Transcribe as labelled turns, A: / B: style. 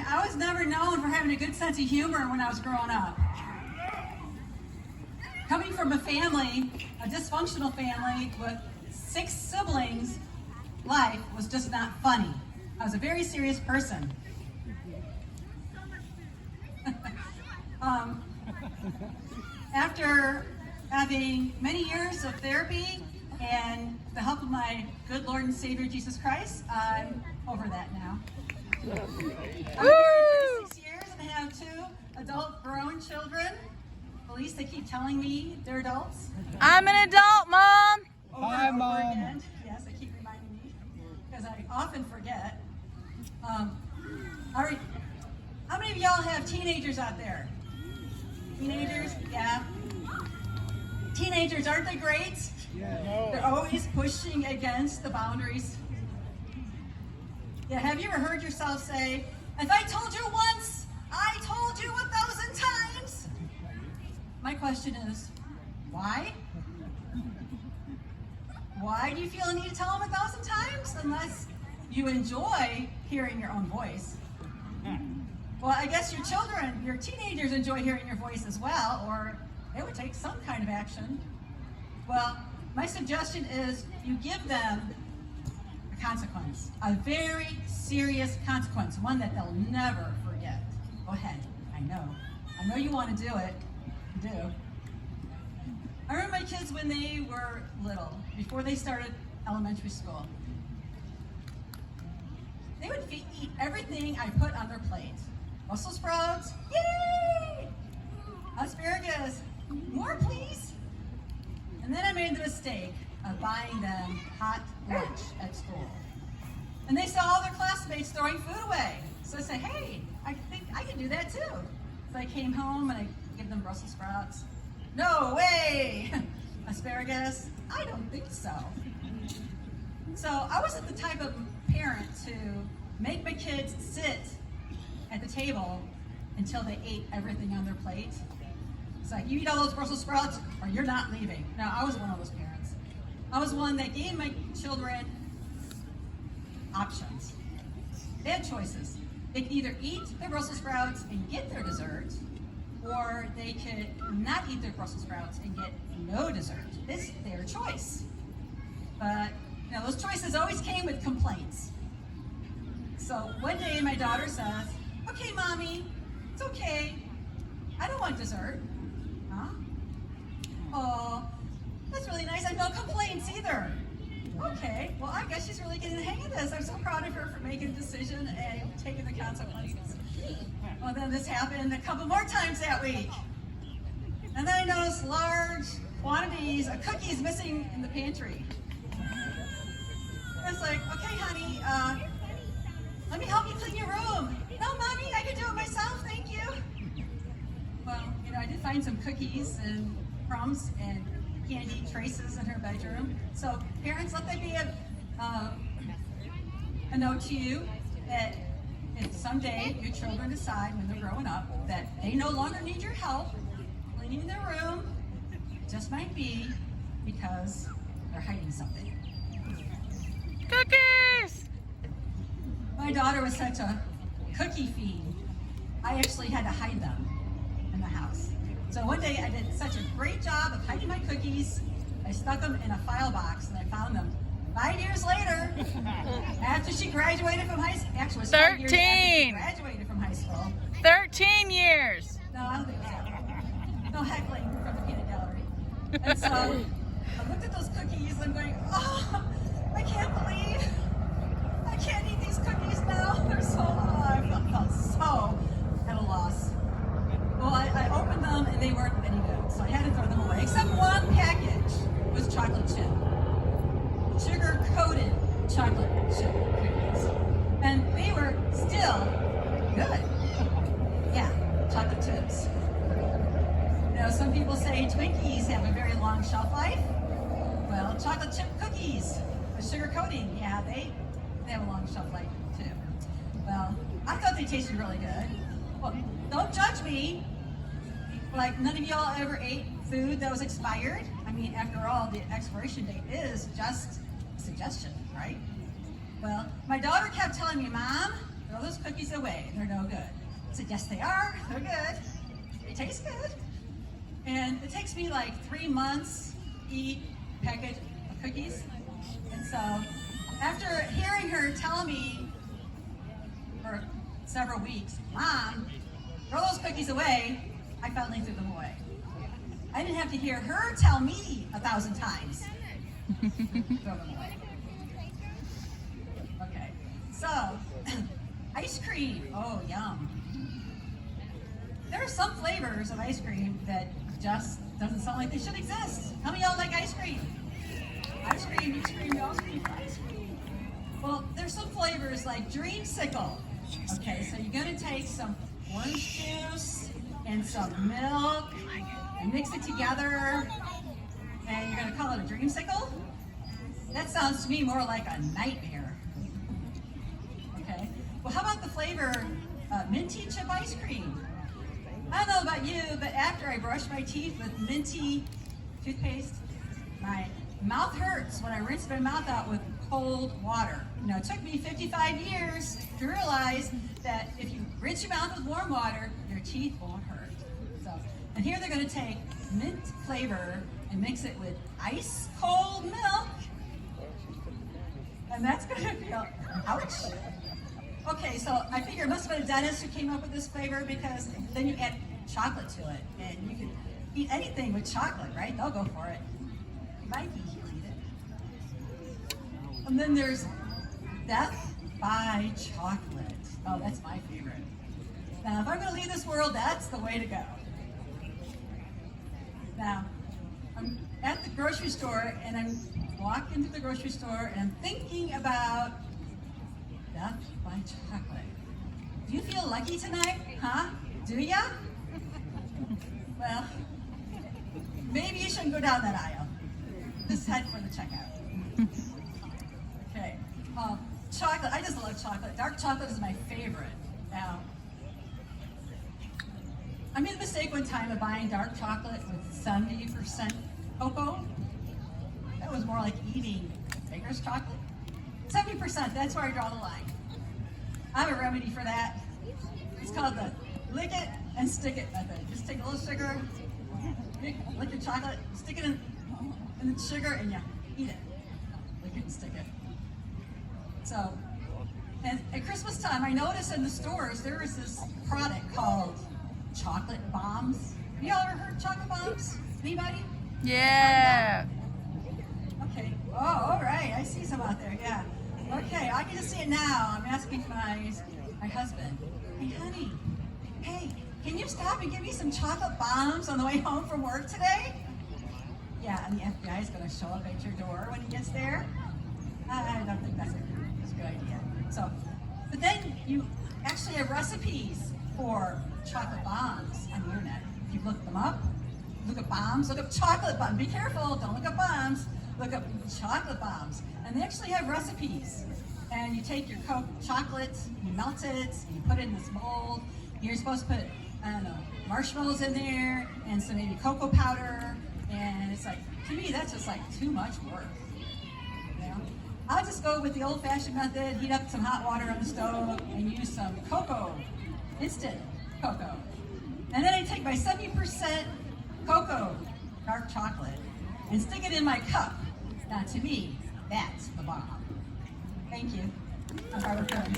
A: I was never known for having a good sense of humor when I was growing up. Coming from a family, a dysfunctional family with 6 siblings, life was just not funny. I was a very serious person. After having many years of therapy and the help of my good Lord and Savior Jesus Christ, I'm over that now. I've been married 36 years and I have 2 adult grown children. At least they keep telling me they're adults.
B: I'm an adult, Mom.
C: Hi, Mom.
A: Again. Yes, they keep reminding me because I often forget. All right. How many of y'all have teenagers out there? Teenagers? Yeah. Teenagers, aren't they great?
C: Yeah.
A: They're always pushing against the boundaries. Yeah, have you ever heard yourself say, if I told you once, I told you 1,000 times? My question is, why? Why do you feel a need to tell them 1,000 times unless you enjoy hearing your own voice? Well, I guess your children, your teenagers enjoy hearing your voice as well, or they would take some kind of action. Well, my suggestion is you give them a consequence, a very serious consequence, one that they'll never forget. Go ahead, I know you want to do it, you do. I remember my kids when they were little, before they started elementary school. They would eat everything I put on their plate. Brussels sprouts, yay! Asparagus, more please. And then I made the mistake of buying them hot lunch at school. And they saw all their classmates throwing food away. So I said, hey, I think I can do that too. So I came home and I give them Brussels sprouts. No way! Asparagus? I don't think so. So I wasn't the type of parent to make my kids sit at the table until they ate everything on their plate. It's like, you eat all those Brussels sprouts or you're not leaving. No, I was one of those parents. I was one that gave my children options. They had choices. They could either eat their Brussels sprouts and get their dessert, or they could not eat their Brussels sprouts and get no dessert. It's their choice. But those choices always came with complaints. So one day my daughter says, okay, Mommy, it's okay. I don't want dessert. Huh? Oh, that's really nice. I have no complaints either. Okay, well, I guess she's really getting the hang of this. I'm so proud of her for making a decision and taking the consequences. Well, then this happened a couple more times that week. And then I noticed large quantities of cookies missing in the pantry. It's like, okay, honey, let me help you clean your room. No, Mommy, I can do it myself, thank you. Well, I did find some cookies and crumbs and candy traces in her bedroom. So parents, let that be a note to you that if someday your children decide when they're growing up that they no longer need your help cleaning their room, it just might be because they're hiding something.
B: Cookies!
A: My daughter was such a cookie fiend, I actually had to hide them in the house. So one day I did such a great job of hiding my cookies, I stuck them in a file box and I found them 5 years later, after she graduated from high school. Actually, it was 5 years after she graduated from high school.
B: 13 years.
A: No, I don't think it was that. No heckling from the peanut gallery. And so I looked at those cookies and I'm going, oh, I can't believe I can't eat these cookies now. They're so, I felt so at a loss. Well, I opened them and they weren't any good, so I had to throw them away. Except one package was chocolate chip. Sugar-coated chocolate chip cookies. And they were still good. Yeah, chocolate chips. Some people say Twinkies have a very long shelf life. Well, chocolate chip cookies with sugar coating, yeah, they have a long shelf life too. Well, I thought they tasted really good. Well, don't judge me. Like, none of y'all ever ate food that was expired? I mean, after all, the expiration date is just a suggestion, right? Well, my daughter kept telling me, Mom, throw those cookies cookies away. They're no good. I said, yes, they are. They're good. They taste good. And it takes me like 3 months to eat a packet of cookies. And so after hearing her tell me for several weeks, Mom, throw those cookies away, I finally threw them away. I didn't have to hear her tell me 1,000 times. Throw them away. Okay, so ice cream. Oh, yum. There are some flavors of ice cream that just doesn't sound like they should exist. How many of y'all like ice cream? Ice cream, you scream, y'all scream for ice cream. Well, there's some flavors like Dreamsicle. Okay, so you're gonna take some orange juice and some milk and mix it together, and you're gonna call it a Dreamsicle? That sounds to me more like a nightmare. Okay, well how about the flavor minty chip ice cream? I don't know about you, but after I brush my teeth with minty toothpaste, my mouth hurts when I rinse my mouth out with cold water. You know, it took me 55 years to realize that if you rinse your mouth with warm water, your teeth won't hurt. So, and here they're going to take mint flavor and mix it with ice cold milk, and that's going to feel, ouch. Okay, so I figure it must have been a dentist who came up with this flavor, because then you add chocolate to it, and you can eat anything with chocolate, right? They'll go for it. Mikey, he'll eat it. And then there's Death by Chocolate. Oh, that's my favorite. Now, if I'm going to leave this world, that's the way to go. Now, I'm at the grocery store, and I'm walking to the grocery store, and I'm thinking about Death by Chocolate. Do you feel lucky tonight? Huh? Do ya? Well, maybe you shouldn't go down that aisle. Just head for the checkout. Okay. Chocolate. I just love chocolate. Dark chocolate is my favorite. Now, I made a mistake one time of buying dark chocolate with 70% cocoa. That was more like eating baker's chocolate. 70%, that's where I draw the line. I have a remedy for that. It's called the lick it and stick it method. Just take a little sugar, lick the chocolate, stick it in the sugar, and you eat it. Lick it and stick it. So, and at Christmas time, I noticed in the stores there is this product called chocolate bombs. Have y'all ever heard of chocolate bombs? Anybody?
B: Yeah.
A: Okay. Oh, all right. I see some out there. Yeah. Okay. I can just see it now. I'm asking my husband. Hey, honey. Hey, can you stop and give me some chocolate bombs on the way home from work today? Yeah. And the FBI is going to show up at your door when he gets there. I don't think that's a good idea. So, but then you actually have recipes for chocolate bombs on the internet. If you look them up, look up bombs, look up chocolate bombs. Be careful, don't look up bombs. Look up chocolate bombs. And they actually have recipes. And you take your chocolate, you melt it, and you put it in this mold. You're supposed to put, I don't know, marshmallows in there, and some maybe cocoa powder. And it's like, to me, that's just like too much work. You know? I'll just go with the old-fashioned method, heat up some hot water on the stove, and use some cocoa, instant cocoa. And then I take my 70% cocoa, dark chocolate, and stick it in my cup. Now, to me, that's the bomb. Thank you. I'm Barbara Coons.